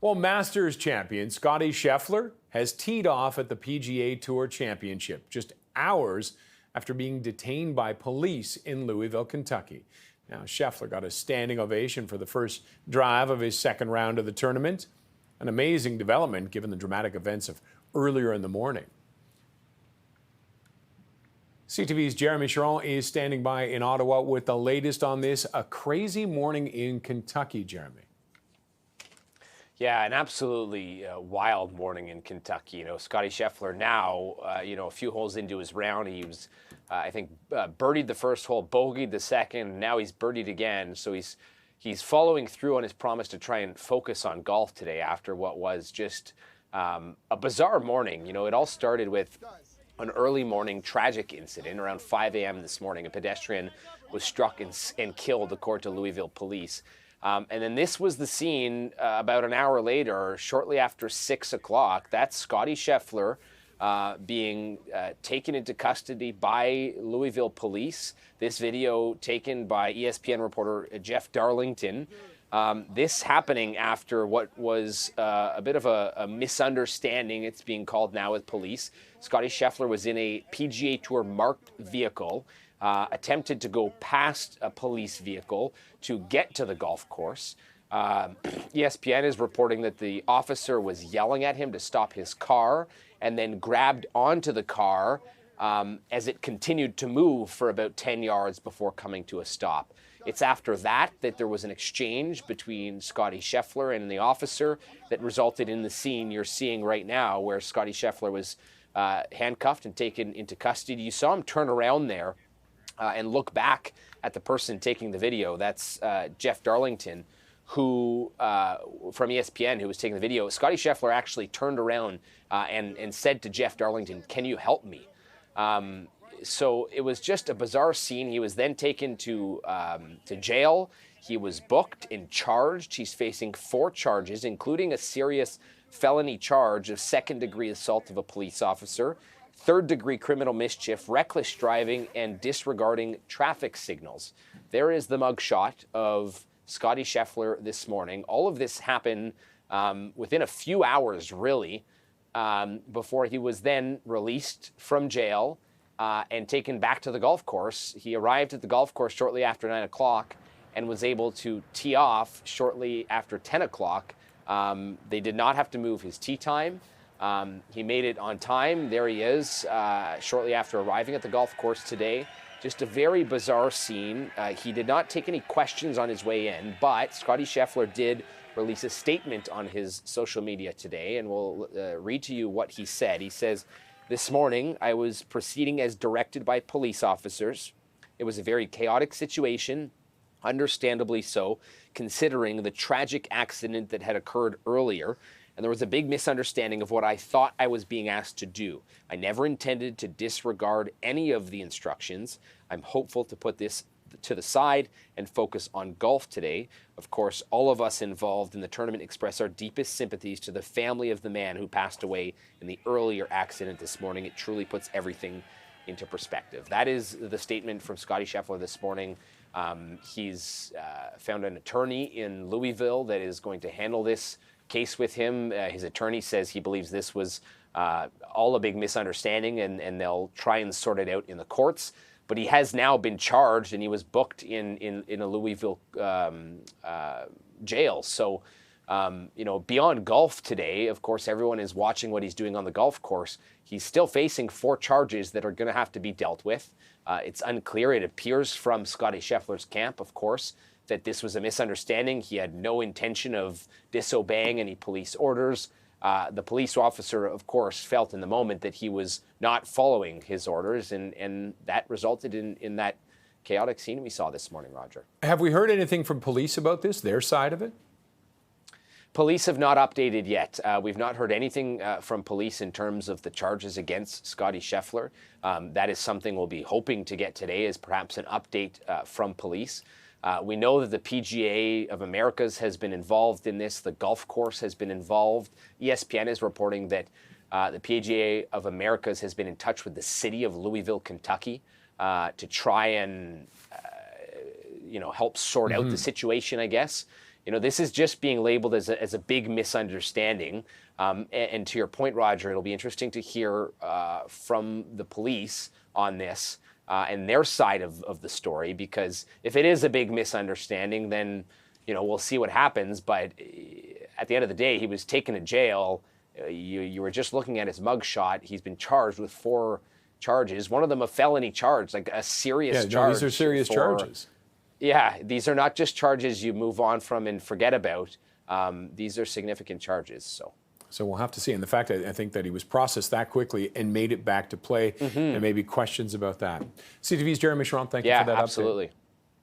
Well, Masters champion Scottie Scheffler has teed off at the PGA Tour Championship just hours after being detained by police in Louisville, Kentucky. Now, Scheffler got a standing ovation for the first drive of his second round of the tournament. An amazing development given the dramatic events of earlier in the morning. CTV's Jeremie Charron is standing by in Ottawa with the latest on this. A crazy morning in Kentucky, Jeremie. Yeah, an absolutely wild morning in Kentucky. You know, Scottie Scheffler now, a few holes into his round, he was, birdied the first hole, bogeyed the second, and now he's birdied again. So he's following through on his promise to try and focus on golf today after what was just a bizarre morning. You know, it all started with an early morning tragic incident around 5 a.m. this morning. A pedestrian was struck and killed, according to Louisville police. And then this was the scene about an hour later, shortly after 6 o'clock. That's Scottie Scheffler being taken into custody by Louisville police. This video taken by ESPN reporter Jeff Darlington. This happening after what was a bit of a misunderstanding, it's being called now, with police. Scottie Scheffler was in a PGA Tour marked vehicle, attempted to go past a police vehicle to get to the golf course. ESPN is reporting that the officer was yelling at him to stop his car and then grabbed onto the car as it continued to move for about 10 yards before coming to a stop. It's after that there was an exchange between Scottie Scheffler and the officer that resulted in the scene you're seeing right now, where Scottie Scheffler was handcuffed and taken into custody. You saw him turn around there and look back at the person taking the video. That's Jeff Darlington, who from ESPN, who was taking the video. Scottie Scheffler actually turned around and said to Jeff Darlington, "Can you help me?" So it was just a bizarre scene. He was then taken to jail. He was booked and charged. He's facing 4 charges, including a serious felony charge of second-degree assault of a police officer, third-degree criminal mischief, reckless driving, and disregarding traffic signals. There is the mugshot of Scottie Scheffler this morning. All of this happened within a few hours, really, before he was then released from jail and taken back to the golf course. He arrived at the golf course shortly after 9 o'clock and was able to tee off shortly after 10 o'clock. They did not have to move his tee time. He made it on time. There he is, shortly after arriving at the golf course today. Just a very bizarre scene. He did not take any questions on his way in, but Scottie Scheffler did release a statement on his social media today, and we'll read to you what he said. He says, "This morning, I was proceeding as directed by police officers. It was a very chaotic situation, understandably so, considering the tragic accident that had occurred earlier. And there was a big misunderstanding of what I thought I was being asked to do. I never intended to disregard any of the instructions. I'm hopeful to put this to the side and focus on golf today. Of course, all of us involved in the tournament express our deepest sympathies to the family of the man who passed away in the earlier accident this morning. It truly puts everything into perspective." That is the statement from Scottie Scheffler this morning. He's found an attorney in Louisville that is going to handle this case with him. His attorney says he believes this was all a big misunderstanding, and they'll try and sort it out in the courts. But he has now been charged, and he was booked in a Louisville jail. So, beyond golf today, of course, everyone is watching what he's doing on the golf course. He's still facing 4 charges that are going to have to be dealt with. It's unclear. It appears from Scottie Scheffler's camp, of course, that this was a misunderstanding. He had no intention of disobeying any police orders. The police officer, of course, felt in the moment that he was not following his orders, and that resulted in that chaotic scene we saw this morning, Roger. Have we heard anything from police about this, their side of it? Police have not updated yet. We've not heard anything from police in terms of the charges against Scottie Scheffler. That is something we'll be hoping to get today, is perhaps an update from police. We know that the PGA of Americas has been involved in this. The golf course has been involved. ESPN is reporting that the PGA of Americas has been in touch with the city of Louisville, Kentucky, to try and help sort out the situation, I guess. You know, this is just being labeled as a big misunderstanding. And to your point, Roger, it'll be interesting to hear from the police on this and their side of the story, because if it is a big misunderstanding, then, you know, we'll see what happens. But at the end of the day, he was taken to jail. You were just looking at his mugshot. He's been charged with 4 charges, one of them a felony charge, like a serious charge. No, these are serious charges. Yeah, these are not just charges you move on from and forget about. These are significant charges. So we'll have to see. And the fact that I think that he was processed that quickly and made it back to play, and maybe questions about that. CTV's Jeremie Charron, thank you for that update. Yeah, absolutely.